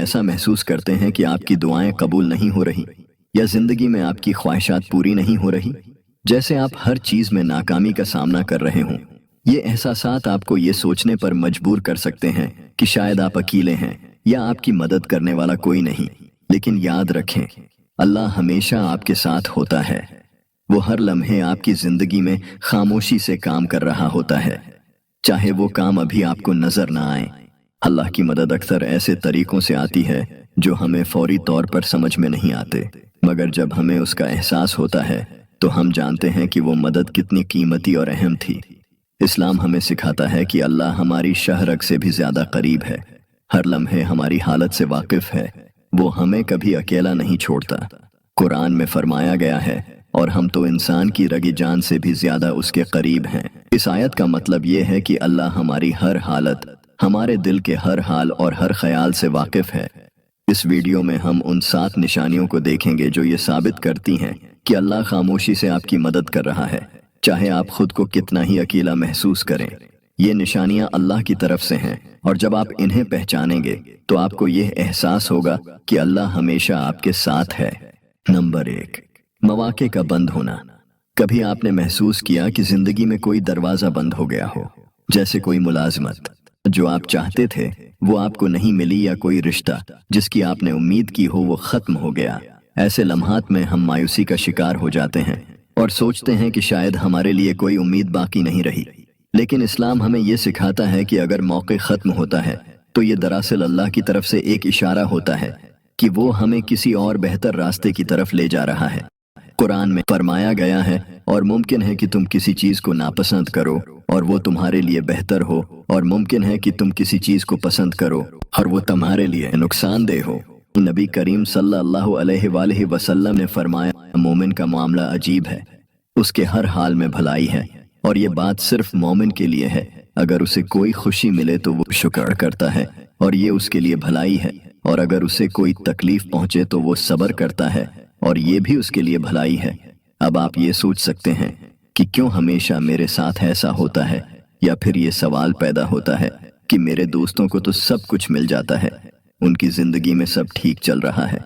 ایسا محسوس کرتے ہیں کہ آپ کی دعائیں قبول نہیں ہو رہی یا زندگی میں آپ کی خواہشات پوری نہیں ہو رہی، جیسے آپ ہر چیز میں ناکامی کا سامنا کر رہے ہوں۔ یہ احساسات آپ کو یہ سوچنے پر مجبور کر سکتے ہیں کہ شاید آپ اکیلے ہیں یا آپ کی مدد کرنے والا کوئی نہیں، لیکن یاد رکھیں، اللہ ہمیشہ آپ کے ساتھ ہوتا ہے۔ وہ ہر لمحے آپ کی زندگی میں خاموشی سے کام کر رہا ہوتا ہے، چاہے وہ کام ابھی آپ کو نظر نہ آئے۔ اللہ کی مدد اکثر ایسے طریقوں سے آتی ہے جو ہمیں فوری طور پر سمجھ میں نہیں آتے، مگر جب ہمیں اس کا احساس ہوتا ہے تو ہم جانتے ہیں کہ وہ مدد کتنی قیمتی اور اہم تھی۔ اسلام ہمیں سکھاتا ہے کہ اللہ ہماری شہ رگ سے بھی زیادہ قریب ہے، ہر لمحے ہماری حالت سے واقف ہے، وہ ہمیں کبھی اکیلا نہیں چھوڑتا۔ قرآن میں فرمایا گیا ہے، اور ہم تو انسان کی رگ جان سے بھی زیادہ اس کے قریب ہیں۔ اس آیت کا مطلب یہ ہے کہ اللہ ہماری ہر حالت، ہمارے دل کے ہر حال اور ہر خیال سے واقف ہے۔ اس ویڈیو میں ہم ان 7 نشانیوں کو دیکھیں گے جو یہ ثابت کرتی ہیں کہ اللہ خاموشی سے آپ کی مدد کر رہا ہے، چاہے آپ خود کو کتنا ہی اکیلا محسوس کریں۔ یہ نشانیاں اللہ کی طرف سے ہیں، اور جب آپ انہیں پہچانیں گے تو آپ کو یہ احساس ہوگا کہ اللہ ہمیشہ آپ کے ساتھ ہے۔ نمبر 1، مواقع کا بند ہونا۔ کبھی آپ نے محسوس کیا کہ زندگی میں کوئی دروازہ بند ہو گیا ہو، جیسے کوئی ملازمت جو آپ چاہتے تھے وہ آپ کو نہیں ملی، یا کوئی رشتہ جس کی آپ نے امید کی ہو وہ ختم ہو گیا۔ ایسے لمحات میں ہم مایوسی کا شکار ہو جاتے ہیں اور سوچتے ہیں کہ شاید ہمارے لیے کوئی امید باقی نہیں رہی، لیکن اسلام ہمیں یہ سکھاتا ہے کہ اگر موقع ختم ہوتا ہے تو یہ دراصل اللہ کی طرف سے ایک اشارہ ہوتا ہے کہ وہ ہمیں کسی اور بہتر راستے کی طرف لے جا رہا ہے۔ قرآن میں فرمایا گیا ہے، اور ممکن ہے کہ تم کسی چیز کو ناپسند کرو اور وہ تمہارے لیے بہتر ہو، اور ممکن ہے کہ تم کسی چیز کو پسند کرو اور وہ تمہارے لیے نقصان دہ ہو۔ نبی کریم صلی اللہ علیہ وآلہ وسلم نے فرمایا، مومن کا معاملہ عجیب ہے، اس کے ہر حال میں بھلائی ہے، اور یہ بات صرف مومن کے لیے ہے۔ اگر اسے کوئی خوشی ملے تو وہ شکر کرتا ہے اور یہ اس کے لیے بھلائی ہے، اور اگر اسے کوئی تکلیف پہنچے تو وہ صبر کرتا ہے اور یہ بھی اس کے لیے بھلائی ہے۔ اب آپ یہ سوچ سکتے ہیں کہ کیوں ہمیشہ میرے ساتھ ایسا ہوتا ہے، یا پھر یہ سوال پیدا ہوتا ہے کہ میرے دوستوں کو تو سب کچھ مل جاتا ہے، ان کی زندگی میں سب ٹھیک چل رہا ہے،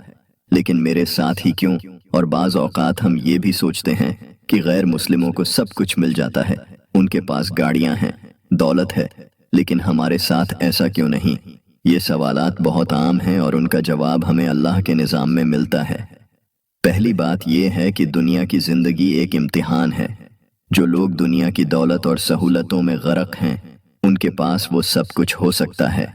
لیکن میرے ساتھ ہی کیوں؟ اور بعض اوقات ہم یہ بھی سوچتے ہیں کہ غیر مسلموں کو سب کچھ مل جاتا ہے، ان کے پاس گاڑیاں ہیں، دولت ہے، لیکن ہمارے ساتھ ایسا کیوں نہیں؟ یہ سوالات بہت عام ہیں اور ان کا جواب ہمیں اللہ کے نظام میں ملتا ہے۔ پہلی بات یہ ہے کہ دنیا کی زندگی ایک امتحان ہے۔ جو لوگ دنیا کی دولت اور سہولتوں میں غرق ہیں، ان کے پاس وہ سب کچھ ہو سکتا ہے،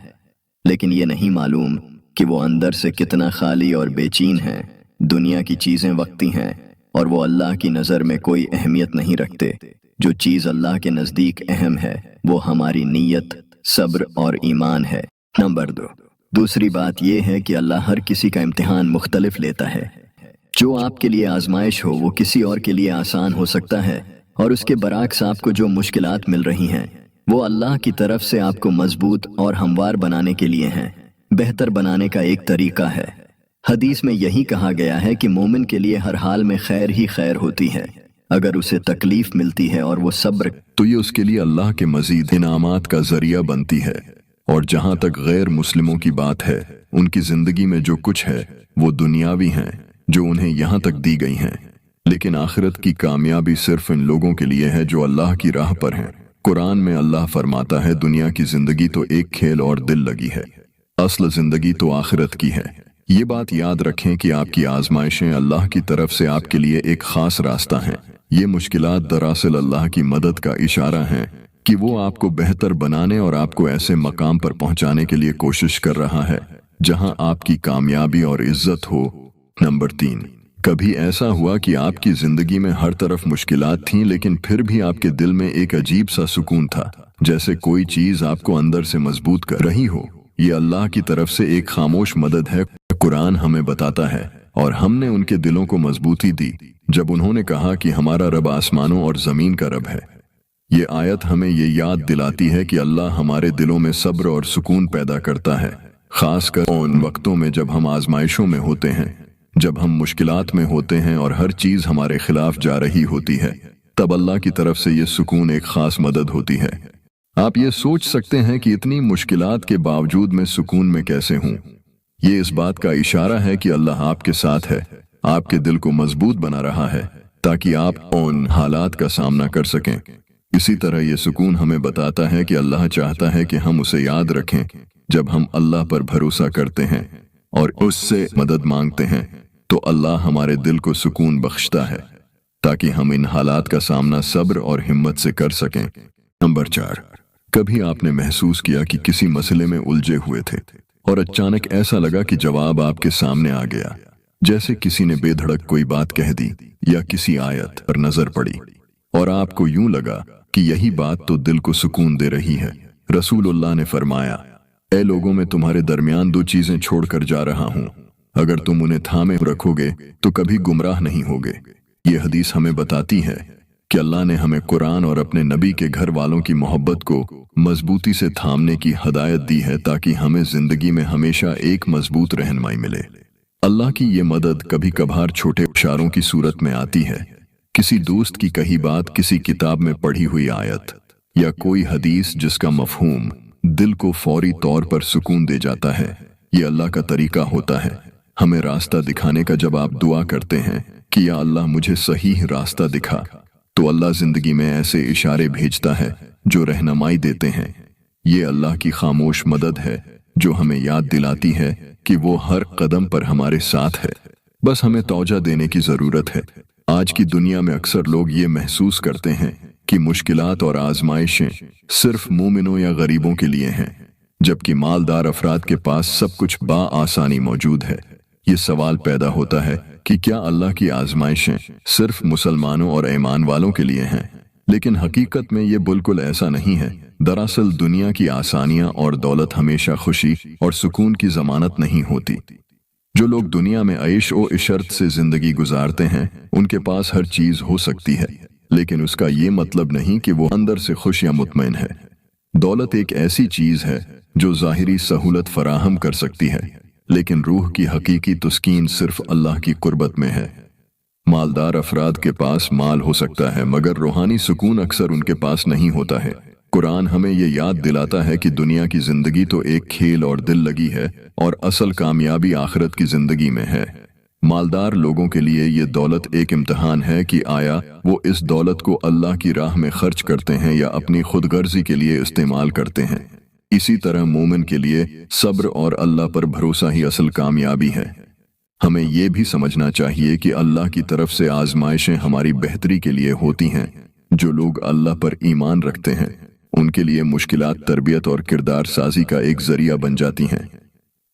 لیکن یہ نہیں معلوم کہ وہ اندر سے کتنا خالی اور بے چین ہیں۔ دنیا کی چیزیں وقتی ہیں اور وہ اللہ کی نظر میں کوئی اہمیت نہیں رکھتے۔ جو چیز اللہ کے نزدیک اہم ہے وہ ہماری نیت، صبر اور ایمان ہے۔ نمبر 2، دوسری بات یہ ہے کہ اللہ ہر کسی کا امتحان مختلف لیتا ہے۔ جو آپ کے لیے آزمائش ہو وہ کسی اور کے لیے آسان ہو سکتا ہے، اور اس کے برعکس آپ کو جو مشکلات مل رہی ہیں وہ اللہ کی طرف سے آپ کو مضبوط اور ہموار بنانے کے لیے ہیں، بہتر بنانے کا ایک طریقہ ہے۔ حدیث میں یہی کہا گیا ہے کہ مومن کے لیے ہر حال میں خیر ہی خیر ہوتی ہے۔ اگر اسے تکلیف ملتی ہے اور وہ صبر تو یہ اس کے لیے اللہ کے مزید انعامات کا ذریعہ بنتی ہے۔ اور جہاں تک غیر مسلموں کی بات ہے، ان کی زندگی میں جو کچھ ہے وہ دنیاوی ہیں جو انہیں یہاں تک دی گئی ہیں، لیکن آخرت کی کامیابی صرف ان لوگوں کے لیے ہے جو اللہ کی راہ پر ہیں۔ قرآن میں اللہ فرماتا ہے، دنیا کی زندگی تو ایک کھیل اور دل لگی ہے، اصل زندگی تو آخرت کی ہے۔ یہ بات یاد رکھیں کہ آپ کی آزمائشیں اللہ کی طرف سے آپ کے لیے ایک خاص راستہ ہیں۔ یہ مشکلات دراصل اللہ کی مدد کا اشارہ ہیں کہ وہ آپ کو بہتر بنانے اور آپ کو ایسے مقام پر پہنچانے کے لیے کوشش کر رہا ہے جہاں آپ کی کامیابی اور عزت ہو۔ نمبر 3، کبھی ایسا ہوا کہ آپ کی زندگی میں ہر طرف مشکلات تھیں لیکن پھر بھی آپ کے دل میں ایک عجیب سا سکون تھا، جیسے کوئی چیز آپ کو اندر سے مضبوط کر رہی ہو۔ یہ اللہ کی طرف سے ایک خاموش مدد ہے۔ قرآن ہمیں بتاتا ہے، اور ہم نے ان کے دلوں کو مضبوطی دی جب انہوں نے کہا کہ ہمارا رب آسمانوں اور زمین کا رب ہے۔ یہ آیت ہمیں یہ یاد دلاتی ہے کہ اللہ ہمارے دلوں میں صبر اور سکون پیدا کرتا ہے، خاص کر ان وقتوں میں جب ہم آزمائشوں میں ہوتے ہیں، جب ہم مشکلات میں ہوتے ہیں اور ہر چیز ہمارے خلاف جا رہی ہوتی ہے، تب اللہ کی طرف سے یہ سکون ایک خاص مدد ہوتی ہے۔ آپ یہ سوچ سکتے ہیں کہ اتنی مشکلات کے باوجود میں سکون میں کیسے ہوں؟ یہ اس بات کا اشارہ ہے کہ اللہ آپ کے ساتھ ہے، آپ کے دل کو مضبوط بنا رہا ہے تاکہ آپ ان حالات کا سامنا کر سکیں۔ اسی طرح یہ سکون ہمیں بتاتا ہے کہ اللہ چاہتا ہے کہ ہم اسے یاد رکھیں جب ہم اللہ پر بھروسہ کرتے ہیں اور اس سے مدد مانگتے ہیں تو اللہ ہمارے دل کو سکون بخشتا ہے تاکہ ہم ان حالات کا سامنا صبر اور ہمت سے کر سکیں۔ نمبر 4، کبھی آپ نے محسوس کیا کہ کسی مسئلے میں الجھے ہوئے تھے اور اچانک ایسا لگا کہ جواب آپ کے سامنے آ گیا، جیسے کسی نے بے دھڑک کوئی بات کہہ دی یا کسی آیت پر نظر پڑی اور آپ کو یوں لگا کہ یہی بات تو دل کو سکون دے رہی ہے۔ رسول اللہ نے فرمایا، اے لوگوں، میں تمہارے درمیان 2 چیزیں چھوڑ کر جا رہا ہوں، اگر تم انہیں تھامے رکھو گے تو کبھی گمراہ نہیں ہوگے۔ یہ حدیث ہمیں بتاتی ہے کہ اللہ نے ہمیں قرآن اور اپنے نبی کے گھر والوں کی محبت کو مضبوطی سے تھامنے کی ہدایت دی ہے تاکہ ہمیں زندگی میں ہمیشہ ایک مضبوط رہنمائی ملے۔ اللہ کی یہ مدد کبھی کبھار چھوٹے اشاروں کی صورت میں آتی ہے، کسی دوست کی کہی بات، کسی کتاب میں پڑھی ہوئی آیت یا کوئی حدیث جس کا مفہوم دل کو فوری طور پر سکون دے جاتا ہے۔ یہ اللہ کا طریقہ ہوتا ہے ہمیں راستہ دکھانے کا۔ جب آپ دعا کرتے ہیں کہ یا اللہ مجھے صحیح راستہ دکھا، تو اللہ زندگی میں ایسے اشارے بھیجتا ہے جو رہنمائی دیتے ہیں۔ یہ اللہ کی خاموش مدد ہے جو ہمیں یاد دلاتی ہے کہ وہ ہر قدم پر ہمارے ساتھ ہے، بس ہمیں توجہ دینے کی ضرورت ہے۔ آج کی دنیا میں اکثر لوگ یہ محسوس کرتے ہیں کہ مشکلات اور آزمائشیں صرف مومنوں یا غریبوں کے لیے ہیں، جبکہ مالدار افراد کے پاس سب کچھ بآسانی موجود ہے۔ یہ سوال پیدا ہوتا ہے کہ کیا اللہ کی آزمائشیں صرف مسلمانوں اور ایمان والوں کے لیے ہیں؟ لیکن حقیقت میں یہ بالکل ایسا نہیں ہے۔ دراصل دنیا کی آسانیاں اور دولت ہمیشہ خوشی اور سکون کی ضمانت نہیں ہوتی۔ جو لوگ دنیا میں عیش و عشرت سے زندگی گزارتے ہیں ان کے پاس ہر چیز ہو سکتی ہے، لیکن اس کا یہ مطلب نہیں کہ وہ اندر سے خوش یا مطمئن ہے۔ دولت ایک ایسی چیز ہے جو ظاہری سہولت فراہم کر سکتی ہے، لیکن روح کی حقیقی تسکین صرف اللہ کی قربت میں ہے۔ مالدار افراد کے پاس مال ہو سکتا ہے مگر روحانی سکون اکثر ان کے پاس نہیں ہوتا ہے۔ قرآن ہمیں یہ یاد دلاتا ہے کہ دنیا کی زندگی تو ایک کھیل اور دل لگی ہے اور اصل کامیابی آخرت کی زندگی میں ہے۔ مالدار لوگوں کے لیے یہ دولت ایک امتحان ہے کہ آیا وہ اس دولت کو اللہ کی راہ میں خرچ کرتے ہیں یا اپنی خود غرضی کے لیے استعمال کرتے ہیں۔ اسی طرح مومن کے لیے صبر اور اللہ پر بھروسہ ہی اصل کامیابی ہے۔ ہمیں یہ بھی سمجھنا چاہیے کہ اللہ کی طرف سے آزمائشیں ہماری بہتری کے لیے ہوتی ہیں۔ جو لوگ اللہ پر ایمان رکھتے ہیں ان کے لیے مشکلات تربیت اور کردار سازی کا ایک ذریعہ بن جاتی ہیں۔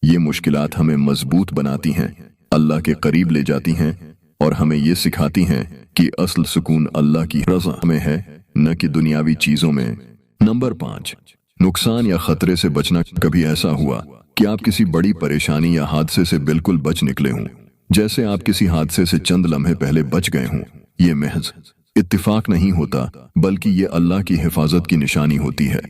یہ مشکلات ہمیں مضبوط بناتی ہیں، اللہ کے قریب لے جاتی ہیں اور ہمیں یہ سکھاتی ہیں کہ اصل سکون اللہ کی رضا میں ہے، نہ کہ دنیاوی چیزوں میں۔ نمبر 5، نقصان یا خطرے سے بچنا۔ کبھی ایسا ہوا کہ آپ کسی بڑی پریشانی یا حادثے سے بالکل بچ نکلے ہوں، جیسے آپ کسی حادثے سے چند لمحے پہلے بچ گئے ہوں۔ یہ محض اتفاق نہیں ہوتا بلکہ یہ اللہ کی حفاظت کی نشانی ہوتی ہے۔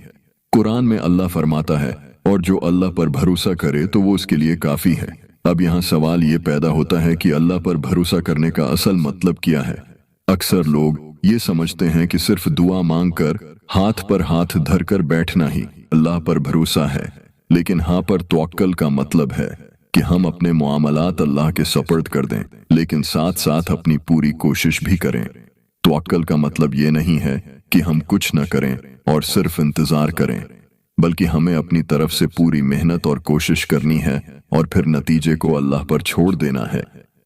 قرآن میں اللہ فرماتا ہے، اور جو اللہ پر بھروسہ کرے تو وہ اس کے لیے کافی ہے۔ اب یہاں سوال یہ پیدا ہوتا ہے کہ اللہ پر بھروسہ کرنے کا اصل مطلب کیا ہے؟ اکثر لوگ یہ سمجھتے ہیں کہ صرف دعا مانگ کر ہاتھ پر ہاتھ دھر کر بیٹھنا ہی اللہ پر بھروسہ ہے، لیکن ہاں پر توکل کا مطلب ہے کہ ہم اپنے معاملات اللہ کے سپرد کر دیں، لیکن ساتھ ساتھ اپنی پوری کوشش بھی کریں۔ توکل کا مطلب یہ نہیں ہے کہ ہم کچھ نہ کریں اور صرف انتظار کریں، بلکہ ہمیں اپنی طرف سے پوری محنت اور کوشش کرنی ہے اور پھر نتیجے کو اللہ پر چھوڑ دینا ہے۔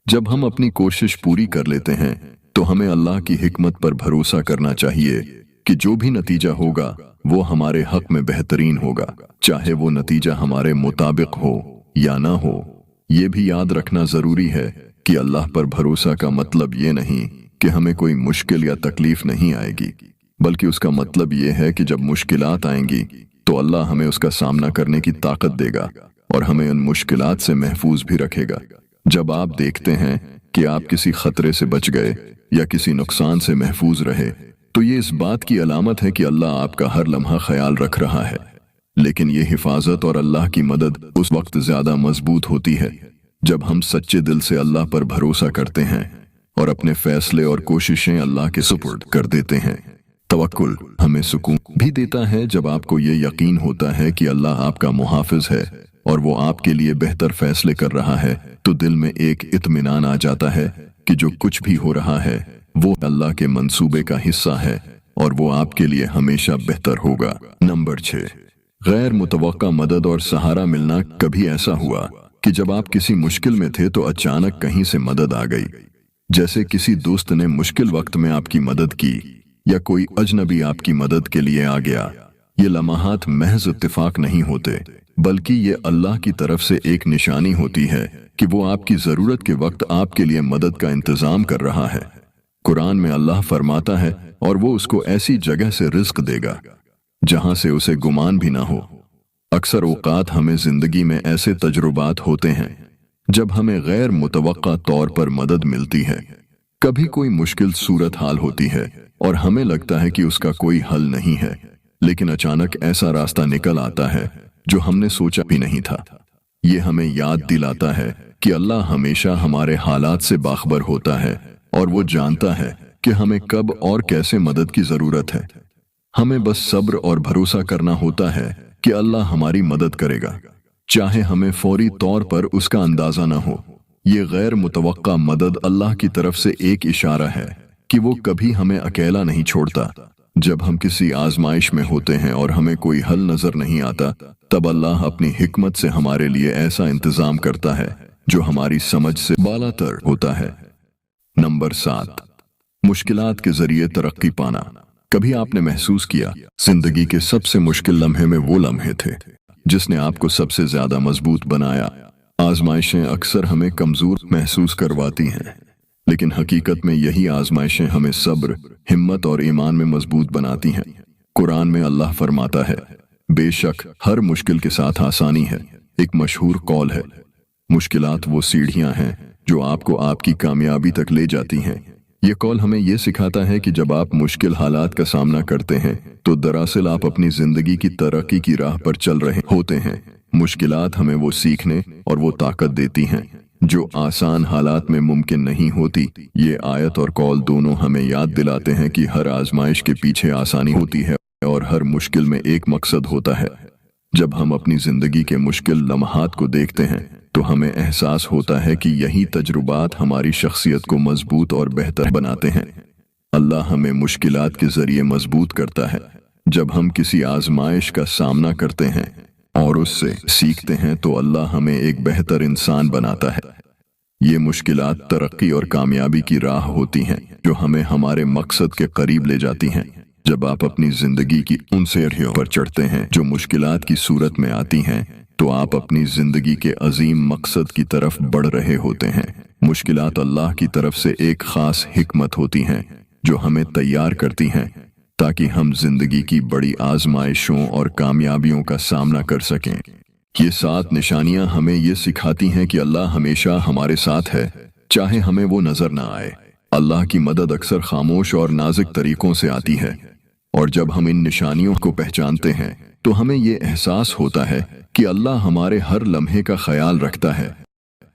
جب ہم اپنی کوشش پوری کر لیتے ہیں تو ہمیں اللہ کی حکمت پر بھروسہ کرنا چاہیے کہ جو بھی نتیجہ ہوگا وہ ہمارے حق میں بہترین ہوگا، چاہے وہ نتیجہ ہمارے مطابق ہو یا نہ ہو۔ یہ بھی یاد رکھنا ضروری ہے کہ اللہ پر بھروسہ کا مطلب یہ نہیں کہ ہمیں کوئی مشکل یا تکلیف نہیں آئے گی، بلکہ اس کا مطلب یہ ہے کہ جب مشکلات آئیں گی تو اللہ ہمیں اس کا سامنا کرنے کی طاقت دے گا اور ہمیں ان مشکلات سے محفوظ بھی رکھے گا۔ جب آپ دیکھتے ہیں کہ آپ کسی خطرے سے بچ گئے یا کسی نقصان سے محفوظ رہے تو یہ اس بات کی علامت ہے کہ اللہ آپ کا ہر لمحہ خیال رکھ رہا ہے۔ لیکن یہ حفاظت اور اللہ کی مدد اس وقت زیادہ مضبوط ہوتی ہے جب ہم سچے دل سے اللہ پر بھروسہ کرتے ہیں اور اپنے فیصلے اور کوششیں اللہ کے سپرد کر دیتے ہیں۔ توکل ہمیں سکون بھی دیتا ہے جب آپ کو یہ یقین ہوتا ہے کہ اللہ آپ کا محافظ ہے اور وہ آپ کے لیے بہتر فیصلے کر رہا ہے تو دل میں ایک اطمینان آ جاتا ہے کہ جو کچھ بھی ہو رہا ہے وہ اللہ کے منصوبے کا حصہ ہے اور وہ آپ کے لیے ہمیشہ بہتر ہوگا۔ نمبر 6، غیر متوقع مدد اور سہارا ملنا۔ کبھی ایسا ہوا کہ جب آپ کسی مشکل میں تھے تو اچانک کہیں سے مدد آ گئی، جیسے کسی دوست نے مشکل وقت میں آپ کی مدد کی یا کوئی اجنبی آپ کی مدد کے لیے آ گیا۔ یہ لمحات محض اتفاق نہیں ہوتے بلکہ یہ اللہ کی طرف سے ایک نشانی ہوتی ہے کہ وہ آپ کی ضرورت کے وقت آپ کے لیے مدد کا انتظام کر رہا ہے۔ قرآن میں اللہ فرماتا ہے اور وہ اس کو ایسی جگہ سے رزق دے گا جہاں سے اسے گمان بھی نہ ہو۔ اکثر اوقات ہمیں زندگی میں ایسے تجربات ہوتے ہیں جب ہمیں غیر متوقع طور پر مدد ملتی ہے۔ کبھی کوئی مشکل صورتحال ہوتی ہے اور ہمیں لگتا ہے کہ اس کا کوئی حل نہیں ہے، لیکن اچانک ایسا راستہ نکل آتا ہے جو ہم نے سوچا بھی نہیں تھا۔ یہ ہمیں یاد دلاتا ہے کہ اللہ ہمیشہ ہمارے حالات سے باخبر ہوتا ہے اور وہ جانتا ہے کہ ہمیں کب اور کیسے مدد کی ضرورت ہے۔ ہمیں بس صبر اور بھروسہ کرنا ہوتا ہے کہ اللہ ہماری مدد کرے گا، چاہے ہمیں فوری طور پر اس کا اندازہ نہ ہو۔ یہ غیر متوقع مدد اللہ کی طرف سے ایک اشارہ ہے کہ وہ کبھی ہمیں اکیلا نہیں چھوڑتا۔ جب ہم کسی آزمائش میں ہوتے ہیں اور ہمیں کوئی حل نظر نہیں آتا، تب اللہ اپنی حکمت سے ہمارے لیے ایسا انتظام کرتا ہے جو ہماری سمجھ سے بالاتر ہوتا ہے۔ نمبر 7، مشکلات کے ذریعے ترقی پانا۔ کبھی آپ نے محسوس کیا زندگی کے سب سے مشکل لمحے میں وہ لمحے تھے جس نے آپ کو سب سے زیادہ مضبوط بنایا؟ آزمائشیں اکثر ہمیں کمزور محسوس کرواتی ہیں، لیکن حقیقت میں یہی آزمائشیں ہمیں صبر، ہمت اور ایمان میں مضبوط بناتی ہیں۔ قرآن میں اللہ فرماتا ہے، بے شک ہر مشکل کے ساتھ آسانی ہے۔ ایک مشہور قول ہے، مشکلات وہ سیڑھیاں ہیں جو آپ کو آپ کی کامیابی تک لے جاتی ہیں۔ یہ قول ہمیں یہ سکھاتا ہے کہ جب آپ مشکل حالات کا سامنا کرتے ہیں تو دراصل آپ اپنی زندگی کی ترقی کی راہ پر چل رہے ہوتے ہیں۔ مشکلات ہمیں وہ سیکھنے اور وہ طاقت دیتی ہیں جو آسان حالات میں ممکن نہیں ہوتی۔ یہ آیت اور قول دونوں ہمیں یاد دلاتے ہیں کہ ہر آزمائش کے پیچھے آسانی ہوتی ہے اور ہر مشکل میں ایک مقصد ہوتا ہے۔ جب ہم اپنی زندگی کے مشکل لمحات کو دیکھتے ہیں تو ہمیں احساس ہوتا ہے کہ یہی تجربات ہماری شخصیت کو مضبوط اور بہتر بناتے ہیں۔ اللہ ہمیں مشکلات کے ذریعے مضبوط کرتا ہے۔ جب ہم کسی آزمائش کا سامنا کرتے ہیں اور اس سے سیکھتے ہیں تو اللہ ہمیں ایک بہتر انسان بناتا ہے۔ یہ مشکلات ترقی اور کامیابی کی راہ ہوتی ہیں جو ہمیں ہمارے مقصد کے قریب لے جاتی ہیں۔ جب آپ اپنی زندگی کی ان سیڑھیوں پر چڑھتے ہیں جو مشکلات کی صورت میں آتی ہیں تو آپ اپنی زندگی کے عظیم مقصد کی طرف بڑھ رہے ہوتے ہیں۔ مشکلات اللہ کی طرف سے ایک خاص حکمت ہوتی ہیں جو ہمیں تیار کرتی ہیں تاکہ ہم زندگی کی بڑی آزمائشوں اور کامیابیوں کا سامنا کر سکیں۔ یہ 7 نشانیاں ہمیں یہ سکھاتی ہیں کہ اللہ ہمیشہ ہمارے ساتھ ہے، چاہے ہمیں وہ نظر نہ آئے۔ اللہ کی مدد اکثر خاموش اور نازک طریقوں سے آتی ہے، اور جب ہم ان نشانیوں کو پہچانتے ہیں تو ہمیں یہ احساس ہوتا ہے کہ اللہ ہمارے ہر لمحے کا خیال رکھتا ہے۔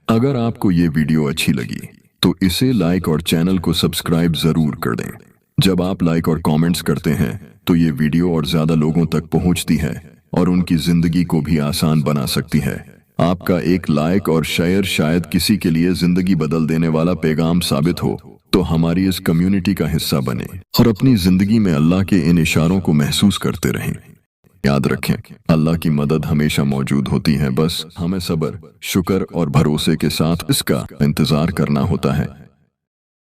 اگر آپ کو یہ ویڈیو اچھی لگی تو اسے لائک اور چینل کو سبسکرائب ضرور کر دیں۔ جب آپ لائک اور کامنٹس کرتے ہیں تو یہ ویڈیو اور زیادہ لوگوں تک پہنچتی ہے اور ان کی زندگی کو بھی آسان بنا سکتی ہے۔ آپ کا ایک لائک اور شیئر شاید کسی کے لیے زندگی بدل دینے والا پیغام ثابت ہو، تو ہماری اس کمیونٹی کا حصہ بنیں اور اپنی زندگی میں اللہ کے ان اشاروں کو محسوس کرتے رہیں۔ یاد رکھیں، اللہ کی مدد ہمیشہ موجود ہوتی ہے، بس ہمیں صبر، شکر اور بھروسے کے ساتھ اس کا انتظار کرنا ہوتا ہے۔